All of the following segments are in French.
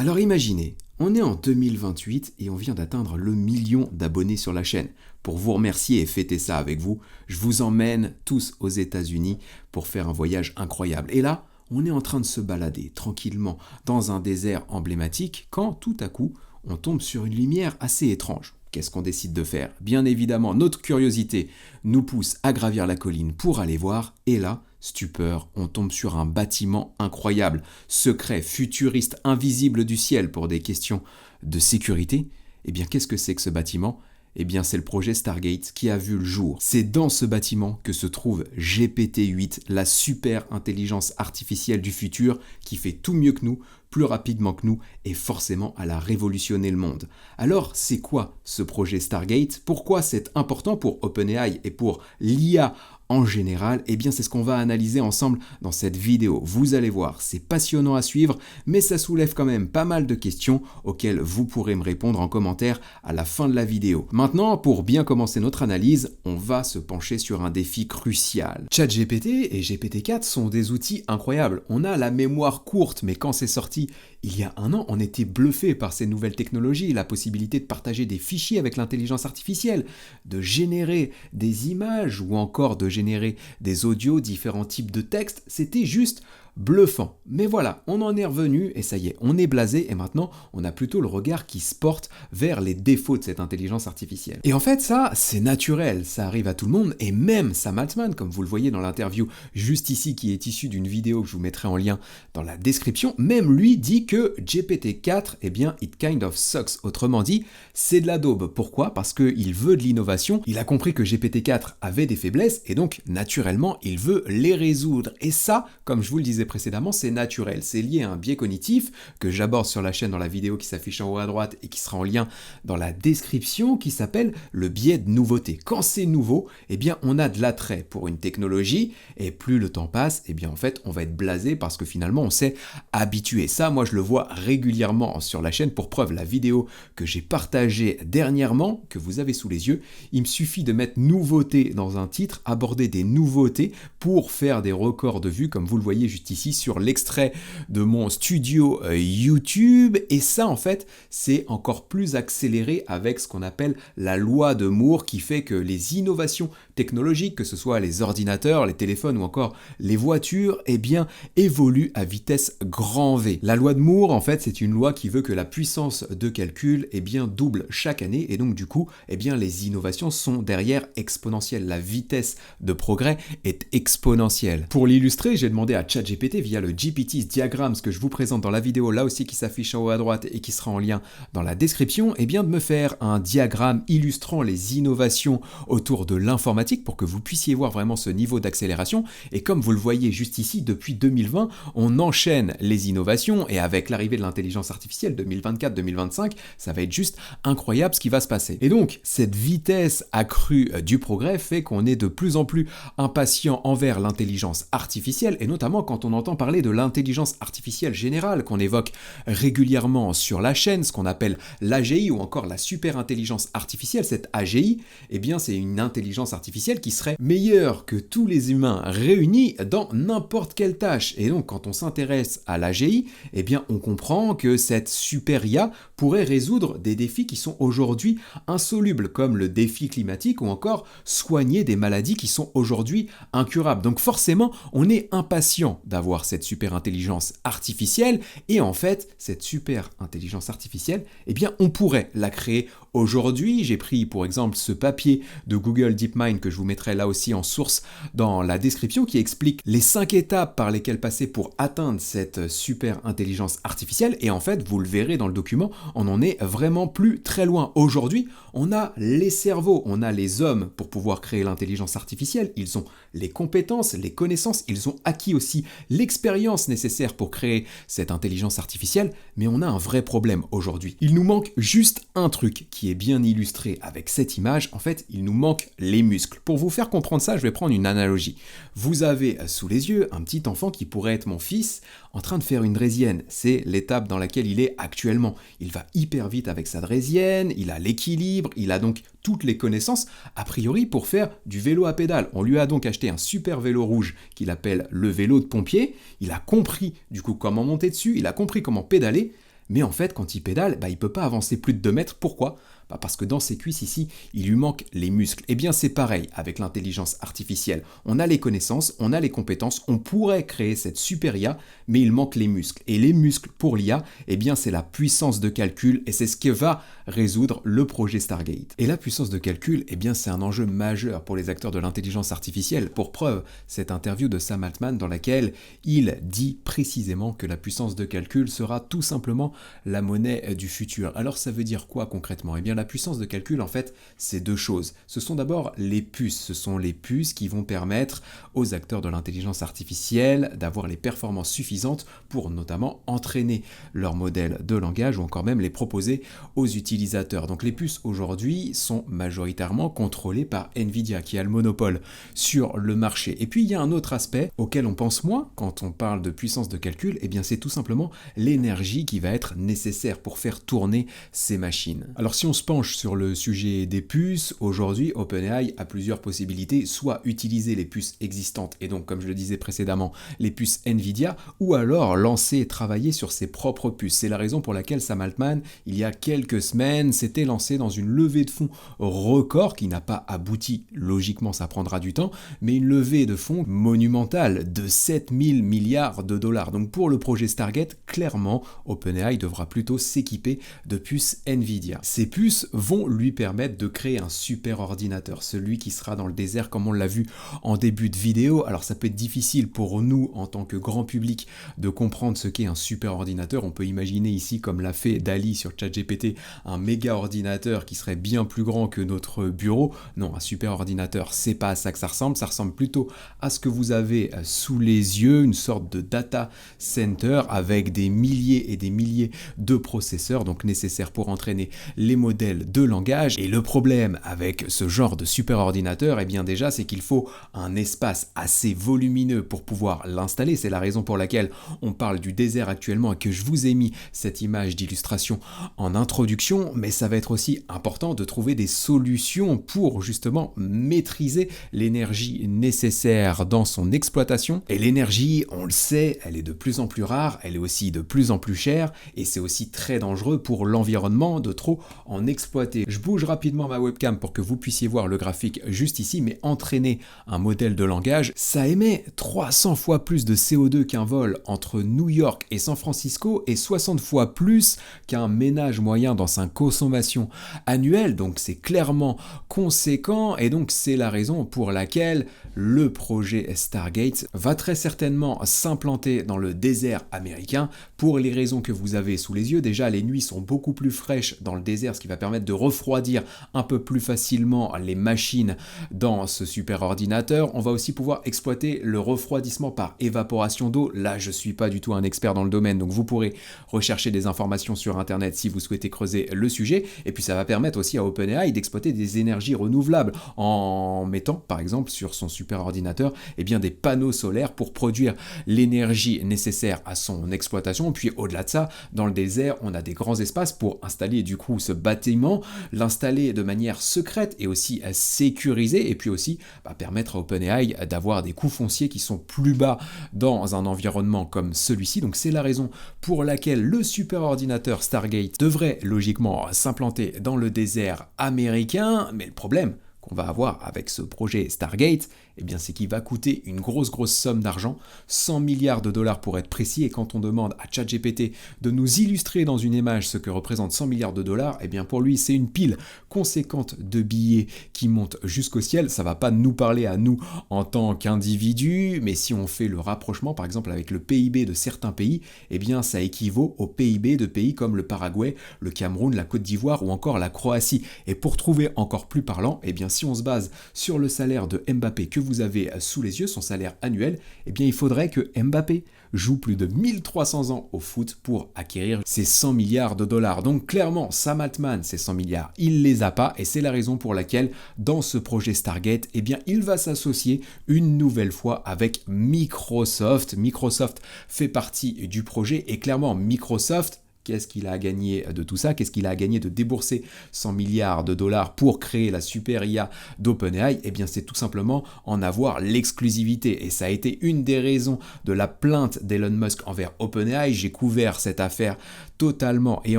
Alors imaginez, on est en 2028 et on vient d'atteindre le million d'abonnés sur la chaîne. Pour vous remercier et fêter ça avec vous, je vous emmène tous aux États-Unis pour faire un voyage incroyable. Et là, on est en train de se balader tranquillement dans un désert emblématique quand tout à coup, on tombe sur une lumière assez étrange. Qu'est-ce qu'on décide de faire? Bien évidemment, notre curiosité nous pousse à gravir la colline pour aller voir, et là, stupeur, on tombe sur un bâtiment incroyable, secret, futuriste, invisible du ciel pour des questions de sécurité. Eh bien, qu'est-ce que c'est que ce bâtiment? Eh bien, c'est le projet Stargate qui a vu le jour. C'est dans ce bâtiment que se trouve GPT-8, la super intelligence artificielle du futur qui fait tout mieux que nous, plus rapidement que nous, et forcément elle a révolutionné le monde. Alors, c'est quoi ce projet Stargate? Pourquoi c'est important pour OpenAI et pour l'IA en général? Eh bien, c'est ce qu'on va analyser ensemble dans cette vidéo. Vous allez voir, c'est passionnant à suivre, mais ça soulève quand même pas mal de questions auxquelles vous pourrez me répondre en commentaire à la fin de la vidéo. Maintenant, pour bien commencer notre analyse, on va se pencher sur un défi crucial. ChatGPT et GPT-4 sont des outils incroyables. On a la mémoire courte, mais quand c'est sorti il y a un an, on était bluffé par ces nouvelles technologies, la possibilité de partager des fichiers avec l'intelligence artificielle, de générer des images ou encore de générer des audios, différents types de textes, c'était juste bluffant. Mais voilà, on en est revenu et ça y est, on est blasé et maintenant on a plutôt le regard qui se porte vers les défauts de cette intelligence artificielle. Et en fait ça, c'est naturel, ça arrive à tout le monde et même Sam Altman, comme vous le voyez dans l'interview juste ici qui est issue d'une vidéo que je vous mettrai en lien dans la description, même lui dit que GPT-4, eh bien, it kind of sucks. Autrement dit, c'est de la daube. Pourquoi? Parce qu'il veut de l'innovation, il a compris que GPT-4 avait des faiblesses et donc naturellement il veut les résoudre. Et ça, comme je vous le disais précédemment, c'est naturel, c'est lié à un biais cognitif que j'aborde sur la chaîne dans la vidéo qui s'affiche en haut à droite et qui sera en lien dans la description, qui s'appelle le biais de nouveauté. Quand c'est nouveau, eh bien on a de l'attrait pour une technologie et plus le temps passe, eh bien en fait on va être blasé parce que finalement on s'est habitué. Ça, moi je le vois régulièrement sur la chaîne. Pour preuve, la vidéo que j'ai partagée dernièrement, que vous avez sous les yeux, il me suffit de mettre nouveauté dans un titre, aborder des nouveautés pour faire des records de vues, comme vous le voyez juste ici sur l'extrait de mon studio YouTube. Et ça, en fait, c'est encore plus accéléré avec ce qu'on appelle la loi de Moore, qui fait que les innovations technologiques, que ce soit les ordinateurs, les téléphones ou encore les voitures, eh bien, évoluent à vitesse grand V. La loi de Moore, en fait, c'est une loi qui veut que la puissance de calcul, eh bien, double chaque année, et donc du coup, eh bien, les innovations sont derrière exponentielles. La vitesse de progrès est exponentielle. Pour l'illustrer, j'ai demandé à ChatGPT via le GPT's Diagrams que je vous présente dans la vidéo, là aussi qui s'affiche en haut à droite et qui sera en lien dans la description, eh bien, de me faire un diagramme illustrant les innovations autour de l'informatique pour que vous puissiez voir vraiment ce niveau d'accélération. Et comme vous le voyez juste ici, depuis 2020, on enchaîne les innovations et avec l'arrivée de l'intelligence artificielle 2024-2025, ça va être juste incroyable ce qui va se passer. Et donc, cette vitesse accrue du progrès fait qu'on est de plus en plus impatient envers l'intelligence artificielle, et notamment quand on entend parler de l'intelligence artificielle générale qu'on évoque régulièrement sur la chaîne, ce qu'on appelle l'AGI ou encore la super intelligence artificielle. Cette AGI, eh bien, c'est une intelligence artificielle qui serait meilleure que tous les humains réunis dans n'importe quelle tâche. Et donc, quand on s'intéresse à l'AGI, eh bien, on comprend que cette super IA pourrait résoudre des défis qui sont aujourd'hui insolubles, comme le défi climatique ou encore soigner des maladies qui sont aujourd'hui incurables. Donc forcément, on est impatient d'avoir cette super intelligence artificielle et en fait, cette super intelligence artificielle, eh bien, on pourrait la créer aujourd'hui. J'ai pris pour exemple ce papier de Google DeepMind que je vous mettrai là aussi en source dans la description qui explique les 5 étapes par lesquelles passer pour atteindre cette super intelligence artificielle et en fait, vous le verrez dans le document, on en est vraiment plus très loin. Aujourd'hui, on a les cerveaux, on a les hommes pour pouvoir créer l'intelligence artificielle, ils ont les compétences, les connaissances, ils ont acquis aussi l'expérience nécessaire pour créer cette intelligence artificielle, mais on a un vrai problème aujourd'hui. Il nous manque juste un truc qui est bien illustré avec cette image. En fait, il nous manque les muscles. Pour vous faire comprendre ça, je vais prendre une analogie. Vous avez sous les yeux un petit enfant qui pourrait être mon fils en train de faire une draisienne. C'est l'étape dans laquelle il est actuellement. Il va hyper vite avec sa draisienne, il a l'équilibre, il a donc toutes les connaissances, a priori, pour faire du vélo à pédale. On lui a donc acheté un super vélo rouge qu'il appelle le vélo de pompier. Il a compris, du coup, comment monter dessus, il a compris comment pédaler, Mais en fait, quand il pédale, il ne peut pas avancer plus de 2 mètres. Pourquoi ? Parce que dans ses cuisses ici, il lui manque les muscles. Eh bien c'est pareil avec l'intelligence artificielle. On a les connaissances, on a les compétences, on pourrait créer cette super IA, mais il manque les muscles. Et les muscles pour l'IA, eh bien c'est la puissance de calcul et c'est ce qui va résoudre le projet Stargate. Et la puissance de calcul, eh bien c'est un enjeu majeur pour les acteurs de l'intelligence artificielle. Pour preuve, cette interview de Sam Altman dans laquelle il dit précisément que la puissance de calcul sera tout simplement la monnaie du futur. Alors ça veut dire quoi concrètement ? Eh bien la puissance de calcul, en fait, c'est 2 choses. Ce sont d'abord les puces. Ce sont les puces qui vont permettre aux acteurs de l'intelligence artificielle d'avoir les performances suffisantes pour notamment entraîner leur modèle de langage ou encore même les proposer aux utilisateurs. Donc les puces aujourd'hui sont majoritairement contrôlées par Nvidia qui a le monopole sur le marché. Et puis il y a un autre aspect auquel on pense moins quand on parle de puissance de calcul, eh bien c'est tout simplement l'énergie qui va être nécessaire pour faire tourner ces machines. Alors si on se penche sur le sujet des puces, aujourd'hui OpenAI a plusieurs possibilités, soit utiliser les puces existantes et donc comme je le disais précédemment les puces Nvidia, ou alors lancer et travailler sur ses propres puces. C'est la raison pour laquelle Sam Altman, il y a quelques semaines, s'était lancé dans une levée de fonds record qui n'a pas abouti, logiquement ça prendra du temps, mais une levée de fonds monumentale de 7000 milliards de dollars. Donc pour le projet Stargate, clairement OpenAI devra plutôt s'équiper de puces Nvidia. Ces puces vont lui permettre de créer un super ordinateur, celui qui sera dans le désert comme on l'a vu en début de vidéo. Alors ça peut être difficile pour nous en tant que grand public de comprendre ce qu'est un super ordinateur. On peut imaginer ici, comme l'a fait Dali sur ChatGPT, un méga ordinateur qui serait bien plus grand que notre bureau. Non, un super ordinateur, c'est pas à ça que ça ressemble plutôt à ce que vous avez sous les yeux, une sorte de data center avec des milliers et des milliers de processeurs, donc nécessaires pour entraîner les modèles de langage. Et le problème avec ce genre de super ordinateur, eh bien déjà, c'est qu'il faut un espace assez volumineux pour pouvoir l'installer. C'est la raison pour laquelle on parle du désert actuellement et que je vous ai mis cette image d'illustration en introduction, mais ça va être aussi important de trouver des solutions pour justement maîtriser l'énergie nécessaire dans son exploitation. Et l'énergie, on le sait, elle est de plus en plus rare, elle est aussi de plus en plus chère et c'est aussi très dangereux pour l'environnement de trop en exploiter. Je bouge rapidement ma webcam pour que vous puissiez voir le graphique juste ici, mais entraîner un modèle de langage, ça émet 300 fois plus de CO2 qu'un vol entre New York et San Francisco et 60 fois plus qu'un ménage moyen dans sa consommation annuelle, donc c'est clairement conséquent et donc c'est la raison pour laquelle le projet Stargate va très certainement s'implanter dans le désert américain pour les raisons que vous avez sous les yeux. Déjà, les nuits sont beaucoup plus fraîches dans le désert, ce qui va permettre de refroidir un peu plus facilement les machines dans ce super ordinateur. On va aussi pouvoir exploiter le refroidissement par évaporation d'eau. Là, je suis pas du tout un expert dans le domaine, donc vous pourrez rechercher des informations sur Internet si vous souhaitez creuser le sujet. Et puis ça va permettre aussi à OpenAI d'exploiter des énergies renouvelables en mettant, par exemple, sur son super ordinateur, eh bien, des panneaux solaires pour produire l'énergie nécessaire à son exploitation. Puis au-delà de ça, dans le désert, on a des grands espaces pour installer du coup ce bâtiment, l'installer de manière secrète et aussi sécurisée, et puis aussi permettre à OpenAI d'avoir des coûts fonciers qui sont plus bas dans un environnement comme celui-ci. Donc c'est la raison pour laquelle le super ordinateur Stargate devrait logiquement s'implanter dans le désert américain, mais le problème qu'on va avoir avec ce projet Stargate, eh bien c'est qu'il va coûter une grosse somme d'argent, 100 milliards de dollars pour être précis, et quand on demande à ChatGPT de nous illustrer dans une image ce que représente 100 milliards de dollars, eh bien pour lui c'est une pile conséquente de billets qui monte jusqu'au ciel. Ça va pas nous parler à nous en tant qu'individus, mais si on fait le rapprochement par exemple avec le PIB de certains pays, eh bien ça équivaut au PIB de pays comme le Paraguay, le Cameroun, la Côte d'Ivoire ou encore la Croatie. Et pour trouver encore plus parlant, eh bien si on se base sur le salaire de Mbappé que vous avez sous les yeux, son salaire annuel, eh bien il faudrait que Mbappé joue plus de 1300 ans au foot pour acquérir ces 100 milliards de dollars. Donc clairement, Sam Altman, ces 100 milliards, il les a pas, et c'est la raison pour laquelle dans ce projet Stargate, eh bien il va s'associer une nouvelle fois avec Microsoft. Microsoft fait partie du projet et clairement Microsoft, qu'est-ce qu'il a gagné de tout ça? Qu'est-ce qu'il a gagné de débourser 100 milliards de dollars pour créer la super IA d'OpenAI? Eh bien, c'est tout simplement en avoir l'exclusivité. Et ça a été une des raisons de la plainte d'Elon Musk envers OpenAI. J'ai couvert cette affaire totalement et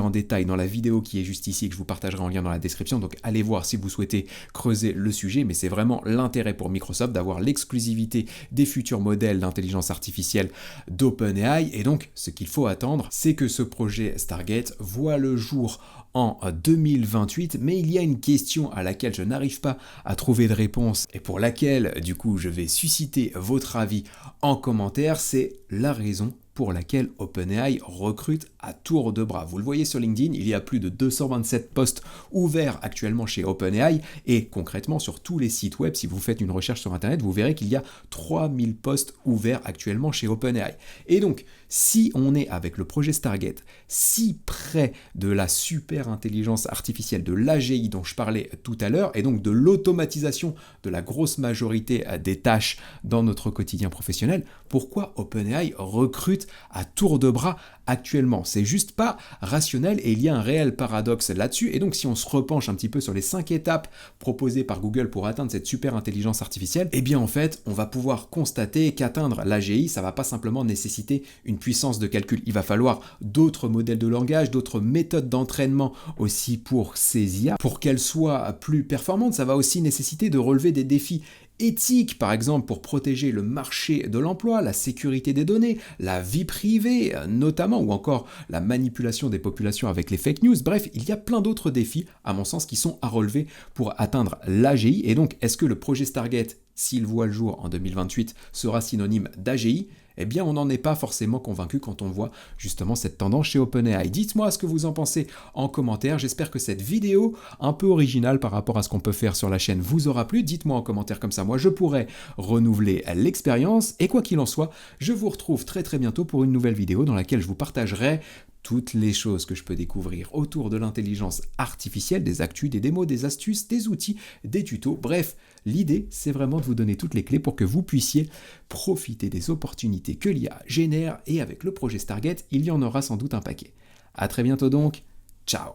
en détail dans la vidéo qui est juste ici, que je vous partagerai en lien dans la description, donc allez voir si vous souhaitez creuser le sujet, mais c'est vraiment l'intérêt pour Microsoft d'avoir l'exclusivité des futurs modèles d'intelligence artificielle d'OpenAI, et donc ce qu'il faut attendre, c'est que ce projet Stargate voit le jour en 2028, mais il y a une question à laquelle je n'arrive pas à trouver de réponse et pour laquelle du coup je vais susciter votre avis en commentaire, c'est la raison pour laquelle OpenAI recrute à tour de bras. Vous le voyez sur LinkedIn, il y a plus de 227 postes ouverts actuellement chez OpenAI et concrètement sur tous les sites web, si vous faites une recherche sur Internet, vous verrez qu'il y a 3000 postes ouverts actuellement chez OpenAI. Et donc, si on est avec le projet Stargate si près de la super intelligence artificielle, de l'AGI dont je parlais tout à l'heure, et donc de l'automatisation de la grosse majorité des tâches dans notre quotidien professionnel, pourquoi OpenAI recrute à tour de bras actuellement? C'est juste pas rationnel et il y a un réel paradoxe là-dessus. Et donc si on se repenche un petit peu sur les 5 étapes proposées par Google pour atteindre cette super intelligence artificielle, eh bien en fait on va pouvoir constater qu'atteindre l'AGI, ça va pas simplement nécessiter une puissance de calcul. Il va falloir d'autres modèles de langage, d'autres méthodes d'entraînement aussi pour ces IA. Pour qu'elles soient plus performantes, ça va aussi nécessiter de relever des défis éthiques, par exemple pour protéger le marché de l'emploi, la sécurité des données, la vie privée notamment, ou encore la manipulation des populations avec les fake news. Bref, il y a plein d'autres défis, à mon sens, qui sont à relever pour atteindre l'AGI. Et donc, est-ce que le projet Stargate, s'il voit le jour en 2028, sera synonyme d'AGI? Eh bien, on n'en est pas forcément convaincu quand on voit justement cette tendance chez OpenAI. Dites-moi ce que vous en pensez en commentaire. J'espère que cette vidéo, un peu originale par rapport à ce qu'on peut faire sur la chaîne, vous aura plu. Dites-moi en commentaire, comme ça, moi, je pourrais renouveler l'expérience. Et quoi qu'il en soit, je vous retrouve très très bientôt pour une nouvelle vidéo dans laquelle je vous partagerai toutes les choses que je peux découvrir autour de l'intelligence artificielle, des actus, des démos, des astuces, des outils, des tutos. Bref, l'idée, c'est vraiment de vous donner toutes les clés pour que vous puissiez profiter des opportunités que l'IA génère. Et avec le projet Stargate, il y en aura sans doute un paquet. À très bientôt donc. Ciao!